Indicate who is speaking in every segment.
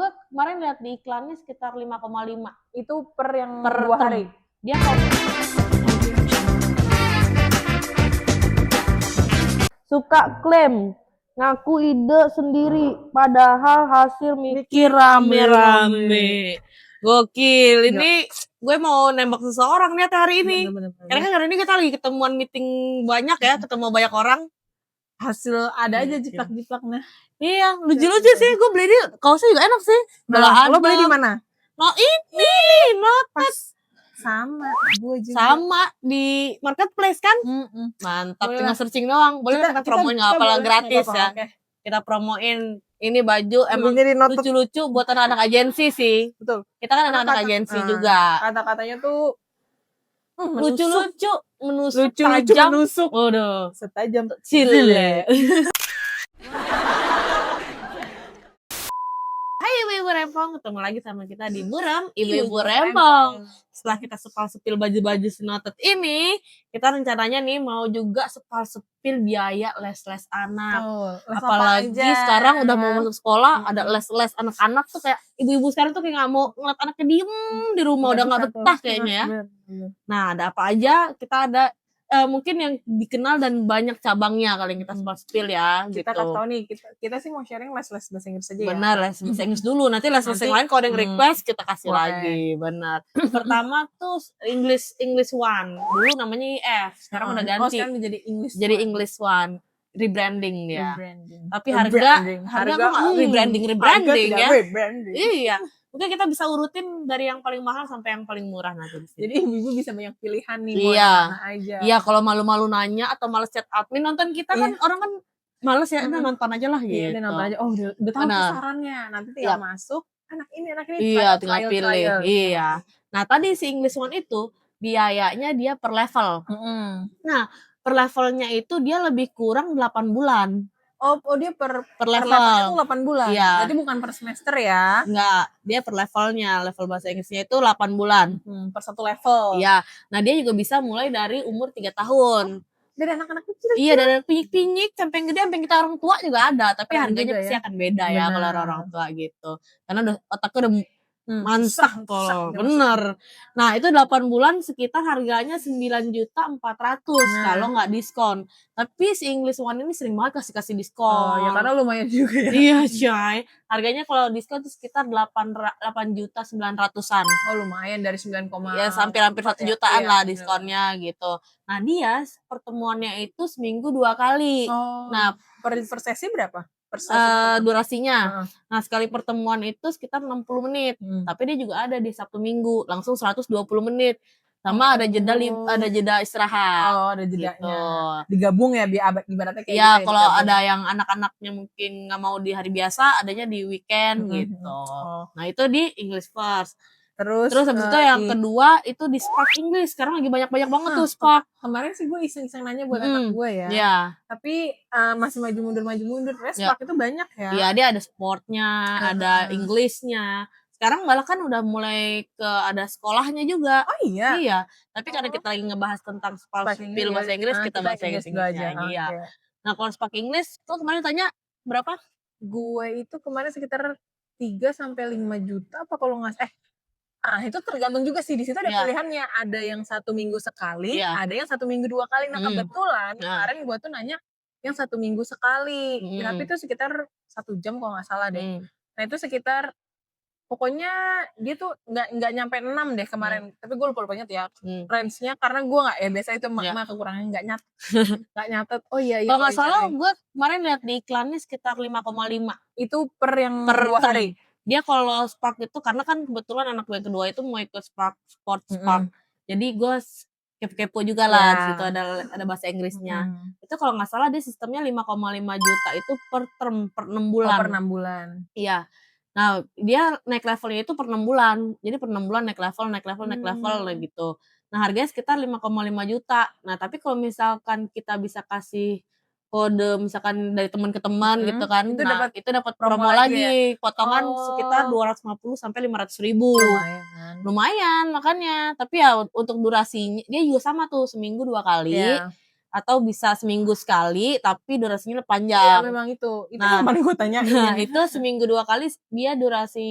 Speaker 1: gue kemarin lihat di iklannya sekitar 5,5.
Speaker 2: Itu per yang
Speaker 1: Per
Speaker 2: 2 hari.
Speaker 1: Dia kalau suka klaim ngaku ide sendiri padahal hasil mikir rame-rame. Gokil. Ini gue mau nembak seseorang nih hari ini. Karena kan hari ini kita lagi ketemuan meeting banyak ya, ketemu banyak orang.
Speaker 2: Hasil ada aja jiplak-jiplaknya.
Speaker 1: Iya, lucu-lucu sih. Gue beli di kaosnya juga enak sih.
Speaker 2: Nah, lo beli di mana?
Speaker 1: No, ini notes
Speaker 2: Sama, gue juga.
Speaker 1: sama di marketplace kan? Mantap, tinggal searching doang. Boleh kita promoin nggak apa-apa gratis ya.
Speaker 2: Okay.
Speaker 1: Kita promoin ini baju emang lucu-lucu buat anak-anak agensi sih.
Speaker 2: Betul.
Speaker 1: Kita kan anak-anak agensi juga.
Speaker 2: Kata-katanya tuh
Speaker 1: lucu-lucu, menusuk,
Speaker 2: lucu-lucu
Speaker 1: tajam.
Speaker 2: menusuk.
Speaker 1: Waduh,
Speaker 2: setajam
Speaker 1: cile. Hai ibu-ibu rempong, ketemu lagi sama kita di Muram Ibu-ibu Rempong. Setelah kita sepal-sepil baju-baju senotet ini, kita rencananya nih mau juga sepal-sepil biaya les-les anak. Apalagi sekarang udah mau masuk sekolah, ada les-les anak-anak tuh kayak ibu-ibu sekarang tuh kayak gak mau ngeliat anaknya diem di rumah, udah gak betah kayaknya ya. Nah, ada apa aja? Kita ada mungkin yang dikenal dan banyak cabangnya kali yang kita spill ya.
Speaker 2: Kita
Speaker 1: gitu.
Speaker 2: kasih tau nih, kita sih mau sharing les-les bahasa Inggris aja ya.
Speaker 1: Benar, les bahasa Inggris dulu. Nanti les-les yang lain kalau ada yang request kita kasih lagi. Benar. Pertama tuh English One. Dulu namanya IF, sekarang udah ganti.
Speaker 2: Sekarang jadi English.
Speaker 1: Jadi English One. Rebranding dia. Tapi harga rebranding ya. Iya. Mungkin kita bisa urutin dari yang paling mahal sampai yang paling murah nanti.
Speaker 2: Jadi ibu-ibu bisa banyak pilihan nih.
Speaker 1: Iya.
Speaker 2: Mana aja.
Speaker 1: Iya, kalau malu-malu nanya atau males chat admin nonton kita kan orang kan males ya, nonton aja lah gitu.
Speaker 2: Iya, nonton aja. Oh, udah tahu sarannya. Nanti tinggal masuk, anak ini.
Speaker 1: Iya, tinggal pilih. Iya. Nah, tadi si English One itu biayanya dia per level. Nah, per levelnya itu dia lebih kurang 8 bulan.
Speaker 2: Oh dia per
Speaker 1: level
Speaker 2: itu 8 bulan.
Speaker 1: Iya.
Speaker 2: Berarti bukan per semester ya?
Speaker 1: Enggak, dia per levelnya. Level bahasa Inggrisnya itu 8 bulan.
Speaker 2: Per satu level.
Speaker 1: Iya. Nah, dia juga bisa mulai dari umur 3 tahun.
Speaker 2: Dari anak-anak kecil.
Speaker 1: Iya, dari pinyik-pinyik sampai yang gede sampai kita orang tua juga ada, tapi harganya pasti akan beda ya kalau orang tua gitu. Karena otaknya udah mantap kok. Bener. Nah, itu 8 bulan sekitar harganya 9.400.000 kalau nggak diskon. Tapi si English One ini sering banget kasih diskon.
Speaker 2: Oh, ya karena lumayan juga ya.
Speaker 1: Iya, coy. Harganya kalau diskon itu sekitar 8.900.000-an.
Speaker 2: Oh, lumayan dari 9,
Speaker 1: ya hampir 1 jutaan lah diskonnya gitu. Nah, dia pertemuannya itu seminggu 2 kali.
Speaker 2: Nah, per sesi berapa?
Speaker 1: Durasinya. Nah, sekali pertemuan itu sekitar 60 menit. Tapi dia juga ada di Sabtu Minggu, langsung 120 menit. Sama ada jeda istirahat.
Speaker 2: Oh, ada jedanya.
Speaker 1: Gitu.
Speaker 2: Digabung ya ibaratnya kayak
Speaker 1: gitu. Ya, kalau ada yang anak-anaknya mungkin nggak mau di hari biasa, adanya di weekend gitu. Nah, itu di English First. Terus habis itu yang kedua itu di Spark English. Sekarang lagi banyak banget tuh Spark.
Speaker 2: Kemarin sih gue iseng-iseng nanya buat anak gue ya.
Speaker 1: Iya.
Speaker 2: Tapi masih maju mundur. Spark itu banyak ya.
Speaker 1: Iya, dia ada sportnya, ada Englishnya. Sekarang malah kan udah mulai ada sekolahnya juga.
Speaker 2: Oh iya?
Speaker 1: Iya. Tapi karena kita lagi ngebahas tentang spill bahasa Inggris, kita bahasa Inggrisnya aja. Iya. Nah, kalau Spark English, tuh kemarin tanya berapa?
Speaker 2: Gue itu kemarin sekitar 3-5 juta apa kalau nggak itu tergantung juga sih, di situ ada pilihannya, ada yang 1 minggu sekali, ada yang 1 minggu 2 kali. Nah, kebetulan kemarin gue tuh nanya yang 1 minggu sekali, tapi itu sekitar 1 jam kalau nggak salah deh. Nah, itu sekitar pokoknya dia tuh nggak nyampe 6 deh kemarin, tapi gue lupa-lupanya tuh ya range-nya, karena gue nggak biasa itu mah kekurangan nggak nyatet. Oh iya.
Speaker 1: Kalau nggak salah gue kemarin lihat di iklannya sekitar 5,5.
Speaker 2: Itu per yang 2 hari.
Speaker 1: Dia kalau Spark itu karena kan kebetulan anak gue yang kedua itu mau ikut Spark. Jadi gue kepo juga lah, di situ ada bahasa Inggrisnya. Itu kalau nggak salah dia sistemnya 5,5 juta itu per term, per 6 bulan.
Speaker 2: Per 6 bulan.
Speaker 1: Iya. Nah, dia naik levelnya itu per 6 bulan. Jadi per 6 bulan naik level gitu. Nah, harganya sekitar 5,5 juta. Nah, tapi kalau misalkan kita bisa kasih kode misalkan dari teman ke teman gitu kan, itu dapat promo lagi, potongan sekitar 250 sampai 500.000. Lumayan makanya. Tapi ya untuk durasinya dia juga sama tuh seminggu 2 kali. atau bisa seminggu sekali tapi durasinya lebih
Speaker 2: Iya
Speaker 1: panjang.
Speaker 2: memang itu
Speaker 1: Nah,
Speaker 2: yang paling gue tanyain.
Speaker 1: Nah, itu seminggu 2 kali dia durasi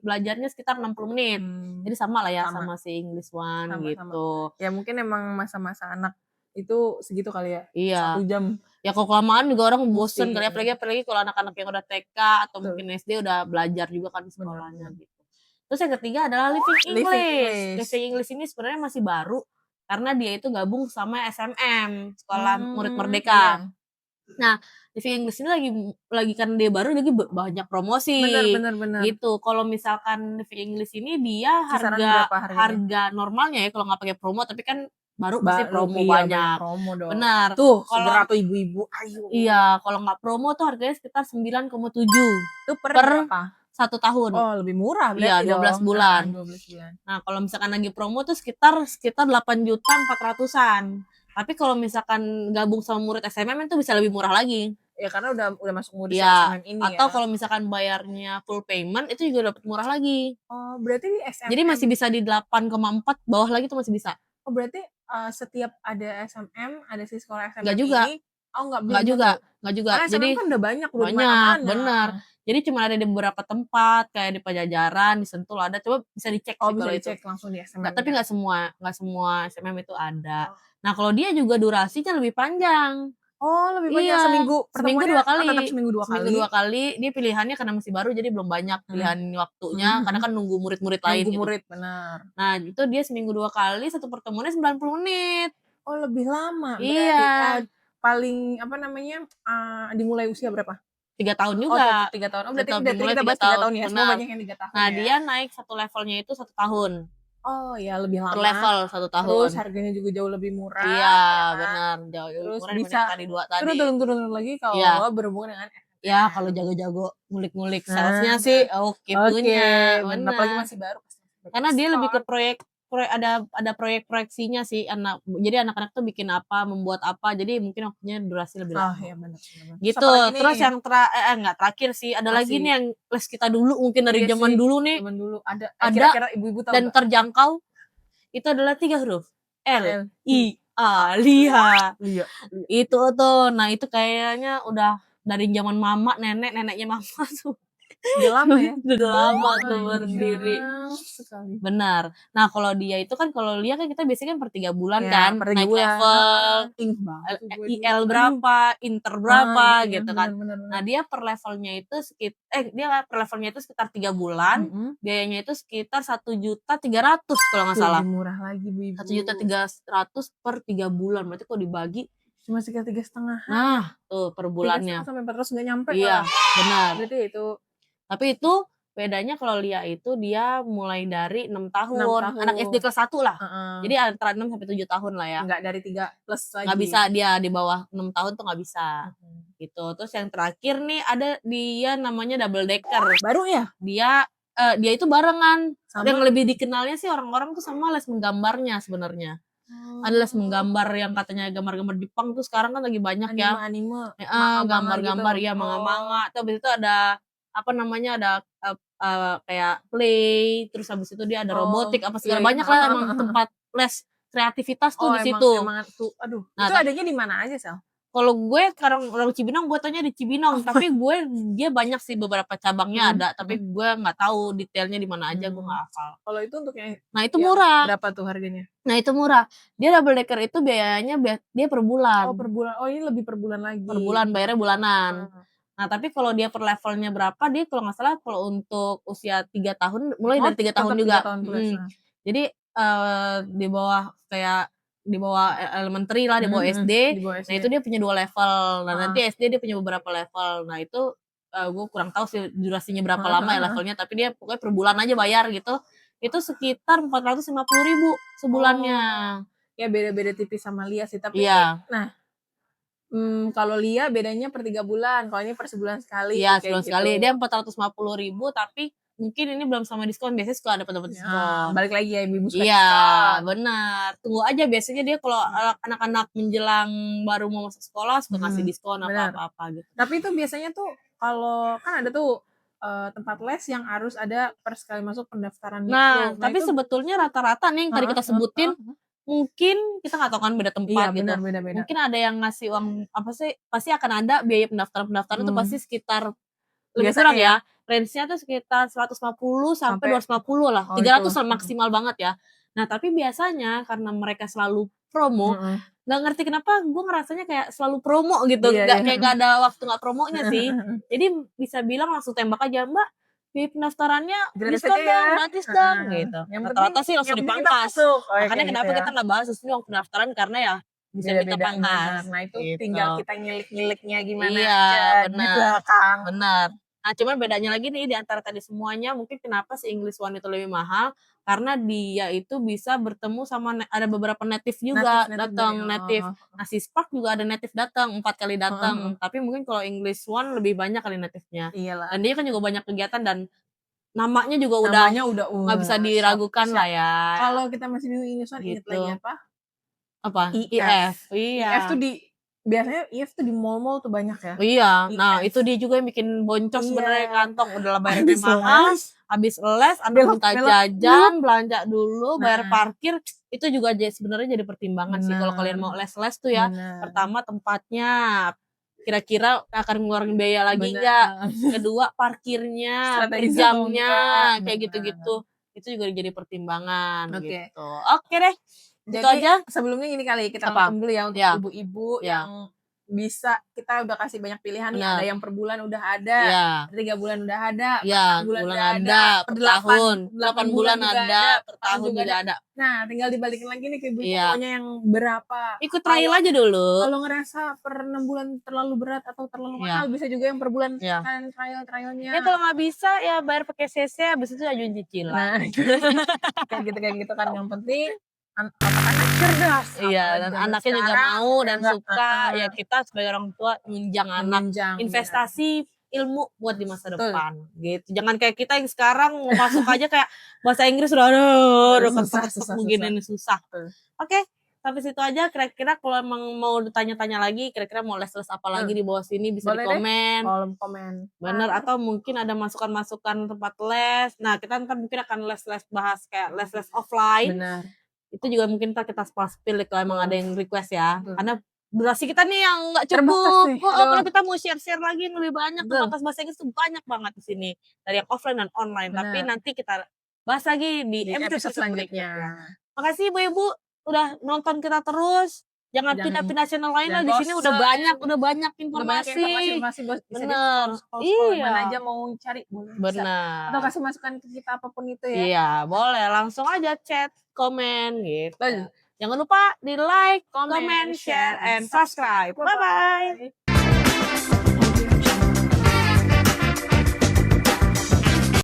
Speaker 1: belajarnya sekitar 60 menit. Jadi sama lah ya sama si English One
Speaker 2: Sama-sama.
Speaker 1: gitu.
Speaker 2: Ya mungkin emang masa-masa anak itu segitu kali ya.
Speaker 1: Iya.
Speaker 2: 1 jam.
Speaker 1: Ya kalau kelamaan juga orang bosen
Speaker 2: Pusing.
Speaker 1: kali, apalagi kalau anak-anak yang udah TK atau mungkin SD udah belajar juga kan di sekolahnya gitu. Terus yang ketiga adalah Living English. Living English ini sebenarnya masih baru karena dia itu gabung sama SMM, Sekolah Murid Merdeka. Nah, Living English ini lagi kan dia baru lagi banyak promosi.
Speaker 2: Benar.
Speaker 1: Gitu. Kalau misalkan Living English ini dia
Speaker 2: Kisaran berapa harganya?
Speaker 1: harga normalnya ya kalau nggak pakai promo, tapi kan baru pasti promo
Speaker 2: iya,
Speaker 1: banyak.
Speaker 2: promo dong.
Speaker 1: Benar.
Speaker 2: Tuh,
Speaker 1: Kalau
Speaker 2: segera tuh ibu-ibu, ayo.
Speaker 1: Iya, kalau nggak promo tuh harganya sekitar 9,7
Speaker 2: Itu per berapa?
Speaker 1: 1 tahun.
Speaker 2: Oh, lebih murah
Speaker 1: Iya,
Speaker 2: berarti
Speaker 1: 12
Speaker 2: dong.
Speaker 1: bulan.
Speaker 2: 12 bulan.
Speaker 1: Nah, kalau misalkan lagi promo tuh sekitar 8.400.000-an. Tapi kalau misalkan gabung sama murid SMM itu bisa lebih murah lagi.
Speaker 2: Ya karena udah masuk murid
Speaker 1: Iya,
Speaker 2: SMM ini
Speaker 1: atau
Speaker 2: ya.
Speaker 1: kalau misalkan bayarnya full payment itu juga dapat murah lagi.
Speaker 2: Oh, berarti di SMM.
Speaker 1: Jadi masih bisa di 8,4 bawah lagi tuh masih bisa.
Speaker 2: Oh, berarti setiap ada SMM, ada si sekolah SMM
Speaker 1: Nggak juga.
Speaker 2: ini, oh nggak
Speaker 1: juga.
Speaker 2: Karena
Speaker 1: Jadi
Speaker 2: SMM kan udah banyak di
Speaker 1: banyak,
Speaker 2: mana-mana.
Speaker 1: benar. Jadi cuma ada di beberapa tempat kayak di Pajajaran, di Sentul ada. Coba bisa dicek
Speaker 2: Oh,
Speaker 1: sih
Speaker 2: bisa
Speaker 1: kalau
Speaker 2: dicek
Speaker 1: itu.
Speaker 2: langsung di SMM.
Speaker 1: Tapi nggak semua SMM itu ada. Nah, kalau dia juga durasinya lebih panjang.
Speaker 2: Oh, lebih banyak
Speaker 1: Iya,
Speaker 2: seminggu
Speaker 1: 2 kali.
Speaker 2: tetap seminggu 2 kali.
Speaker 1: Seminggu 2 kali. Dia pilihannya karena masih baru jadi belum banyak pilihan waktunya karena kan nunggu murid-murid lain
Speaker 2: Nunggu
Speaker 1: gitu.
Speaker 2: murid, benar.
Speaker 1: Nah, itu dia seminggu 2 kali, satu pertemuannya 90 menit.
Speaker 2: Oh, lebih lama.
Speaker 1: Iya.
Speaker 2: Berarti paling apa namanya? Dimulai usia berapa?
Speaker 1: 3 tahun
Speaker 2: Oh,
Speaker 1: juga.
Speaker 2: 3 tahun. Oh, berarti
Speaker 1: Tetap
Speaker 2: dari
Speaker 1: dimulai
Speaker 2: kita
Speaker 1: 3
Speaker 2: bahas 3 tahun ya. Semua
Speaker 1: benar.
Speaker 2: banyak yang 3 tahun
Speaker 1: Nah,
Speaker 2: ya.
Speaker 1: dia naik satu levelnya itu 1 tahun.
Speaker 2: Oh, ya lebih lama.
Speaker 1: Per level 1 tahun.
Speaker 2: Terus harganya juga jauh lebih murah.
Speaker 1: Iya, benar. Jauh lebih
Speaker 2: Terus
Speaker 1: murah
Speaker 2: bisa
Speaker 1: dibanding tadi 2 tadi.
Speaker 2: turun lagi kalau
Speaker 1: Iya.
Speaker 2: berhubungan dengan
Speaker 1: Ya, kalau jago-jago ngulik-ngulik salesnya sih oke punya.
Speaker 2: Benar. Apalagi masih baru.
Speaker 1: Karena dia lebih ke proyek ada proyek-proyeksinya sih jadi anak-anak tuh bikin apa, membuat apa, jadi mungkin waktunya durasi lebih lama.
Speaker 2: Oh, iya benar.
Speaker 1: Gitu. Terus yang enggak terakhir sih, ada lagi nih yang les kita dulu mungkin dari zaman dulu nih.
Speaker 2: Zaman dulu ada.
Speaker 1: Kira-kira
Speaker 2: ibu-ibu tahu
Speaker 1: dan
Speaker 2: nggak?
Speaker 1: terjangkau. Itu adalah 3 huruf. L-I-A, Lia. Itu tuh. Nah, itu kayaknya udah dari zaman mama, neneknya mama tuh.
Speaker 2: Udah lama ya?
Speaker 1: Udah lama tuh berdiri. Benar. Nah, kalau dia itu kan kalau Lia kan kita biasanya kan per 3 bulan kan, naik level. IL berapa, inter berapa gitu kan. Nah, dia per levelnya itu sekitar 3 bulan, biayanya itu sekitar 1.300.000 kalau nggak salah.
Speaker 2: Lebih murah lagi, Bu.
Speaker 1: 1.300.000 per 3 bulan. Berarti kalau dibagi
Speaker 2: cuma sekitar 3,5.
Speaker 1: Nah, tuh per bulannya.
Speaker 2: 3,5 sampai 400 nggak nyampe.
Speaker 1: Iya, benar.
Speaker 2: Berarti itu.
Speaker 1: Tapi itu bedanya kalau Lia itu dia mulai dari 6 tahun. Anak SD kelas 1 lah. Jadi antara 6 sampai 7 tahun lah ya.
Speaker 2: Enggak dari 3 plus lagi.
Speaker 1: Nggak bisa dia di bawah 6 tahun tuh nggak bisa. Gitu. Terus yang terakhir nih ada dia namanya double decker.
Speaker 2: Baru ya?
Speaker 1: Dia itu barengan. Yang lebih dikenalnya sih orang-orang tuh sama les menggambarnya sebenarnya. Ada les menggambar yang katanya gambar-gambar Jepang tuh sekarang kan lagi banyak ya.
Speaker 2: Anime.
Speaker 1: Gambar-gambar ya, manga-manga. Terus habis itu ada apa namanya ada kayak play, terus habis itu dia ada robotik apa segala banyak lah emang tempat les kreativitas tuh di situ.
Speaker 2: Aduh, itu adanya di mana aja, Sal?
Speaker 1: Kalau gue sekarang orang Cibinong, gue tanya di Cibinong, tapi dia banyak sih beberapa cabangnya ada, tapi gue nggak tahu detailnya di mana aja, gue nggak hafal.
Speaker 2: Kalau itu untuk yang
Speaker 1: Nah, itu murah.
Speaker 2: Berapa tuh harganya?
Speaker 1: Nah, itu murah. Dia double decker itu biayanya dia per bulan.
Speaker 2: Oh, per bulan. Oh, ini lebih per bulan lagi.
Speaker 1: Per bulan, bayarnya bulanan. Nah, tapi kalau dia per levelnya berapa, dia kalau nggak salah kalau untuk usia 3 tahun, mulai dari 3 tahun juga.
Speaker 2: 3 tahun
Speaker 1: jadi di bawah elementary lah, di bawah SD. Nah, itu dia punya 2 level. Nah, nanti SD dia punya beberapa level. Nah, itu gue kurang tahu sih durasinya berapa lama ya levelnya, tapi dia pokoknya per bulan aja bayar gitu. Itu sekitar 450.000 sebulannya.
Speaker 2: Ya beda-beda tipis sama Lia sih, tapi nah kalau Lia bedanya per 3 bulan, kalau ini per sebulan sekali.
Speaker 1: Iya, sebulan sekali. Dia 450.000, tapi mungkin ini belum sama diskon. Biasanya suka ada dapat diskon.
Speaker 2: Balik lagi ya ibu suka.
Speaker 1: Iya, benar. Tunggu aja, biasanya dia kalau anak-anak menjelang baru mau masuk sekolah suka ngasih diskon apa-apa gitu.
Speaker 2: Tapi itu biasanya tuh kalau kan ada tuh tempat les yang harus ada per sekali masuk pendaftaran gitu.
Speaker 1: Nah, tapi sebetulnya rata-rata nih yang tadi kita sebutin mungkin kita nggak tahu kan beda tempat
Speaker 2: Iya,
Speaker 1: gitu.
Speaker 2: benar, beda-beda.
Speaker 1: Mungkin ada yang ngasih uang apa sih? Pasti akan ada biaya pendaftaran itu pasti sekitar lebih kurang ya. Range-nya tuh sekitar 150 sampai 250 lah. 300 lah maksimal banget ya. Nah, tapi biasanya karena mereka selalu promo, nggak ngerti kenapa gue ngerasanya kayak selalu promo gitu. Kayak gak ada waktu nggak promonya sih. Jadi bisa bilang langsung tembak aja, Mbak, biaya pendaftarannya diskon dong, gratis dong gitu. Rata-rata sih langsung dipangkas. Makanya kenapa kita nggak bahas uang pendaftaran karena ya bisa minta pangkas.
Speaker 2: Nah itu
Speaker 1: gitu.
Speaker 2: tinggal kita ngilik-ngiliknya gimana
Speaker 1: Iya,
Speaker 2: aja
Speaker 1: benar.
Speaker 2: di belakang.
Speaker 1: Benar. Nah, cuman bedanya lagi nih di antara tadi semuanya mungkin kenapa si English One itu lebih mahal karena dia itu bisa bertemu sama ada beberapa native juga datang native. Nah, si Spark juga ada native datang 4 kali datang. Tapi mungkin kalau English One lebih banyak kali native-nya.
Speaker 2: Iyalah.
Speaker 1: Dan dia kan juga banyak kegiatan dan namanya juga udah nggak bisa diragukan lah ya.
Speaker 2: Kalau kita masih bingung English One inget lagi apa?
Speaker 1: Apa?
Speaker 2: IF.
Speaker 1: Iya.
Speaker 2: IF tuh biasanya IF tuh di mall-mall tuh banyak ya.
Speaker 1: Iya. Nah, itu dia juga yang bikin boncos sebenarnya kantong. Udah lah bayar mahal, habis les, anak minta jajan, belanja dulu, bayar parkir, itu juga sebenarnya jadi pertimbangan sih kalau kalian mau les-les tuh ya. Pertama tempatnya, kira-kira akan ngeluarin biaya lagi enggak? Kedua parkirnya, per jamnya, kayak gitu-gitu. Itu juga jadi pertimbangan gitu. Oke deh. Gitu aja.
Speaker 2: Sebelumnya gini kali kita rangkum dulu ya untuk ibu-ibu yang bisa kita udah kasih banyak pilihan nih. Ada yang per bulan udah ada, 3 bulan udah ada, 4 bulan udah ada, per 8 bulan ada, per tahun juga ada. Nah, tinggal dibalikin lagi nih ke ibu pokoknya yang berapa.
Speaker 1: Ikut trial aja dulu.
Speaker 2: Kalau ngerasa per 6 bulan terlalu berat atau terlalu mahal bisa juga yang per bulan kan trialnya.
Speaker 1: Ya kalau nggak bisa ya bayar pakai CC habis itu ajuin cicilan.
Speaker 2: Nah, kayak gitu kan yang penting anak cerdas.
Speaker 1: Iya, dan anaknya juga mau dan suka. Ya kita sebagai orang tua menunjang anak investasi ilmu buat di masa depan gitu. Jangan kayak kita yang sekarang mau masuk aja kayak bahasa Inggris udah susah mungkin ini susah. Oke, sampai situ aja. Kira-kira kalau emang mau tanya-tanya lagi, kira-kira mau les-les apa lagi di bawah sini bisa di komen.
Speaker 2: Kolom komen.
Speaker 1: Bener, atau mungkin ada masukan-masukan tempat les. Nah, kita ntar mungkin akan les-les bahas kayak les-les offline.
Speaker 2: Benar.
Speaker 1: Itu juga mungkin ntar kita spill kalau emang ada yang request ya. Karena durasi kita nih yang nggak cukup. Kalau kita mau share-share lagi yang lebih banyak terbatas bahasa Inggris tuh banyak banget di sini dari yang offline dan online. Tapi nanti kita bahas lagi di episode selanjutnya. Makasih ibu-ibu udah nonton kita terus. Jangan pindah-pindah channel lain lah, di sini udah banyak informasi. Bener. Iya.
Speaker 2: Mana aja mau cari boleh.
Speaker 1: Bener.
Speaker 2: Atau kasih masukan ke kita apapun itu ya.
Speaker 1: Iya, boleh langsung aja chat, komen gitu. Jangan lupa di like, comment, share, and subscribe. Bye-bye.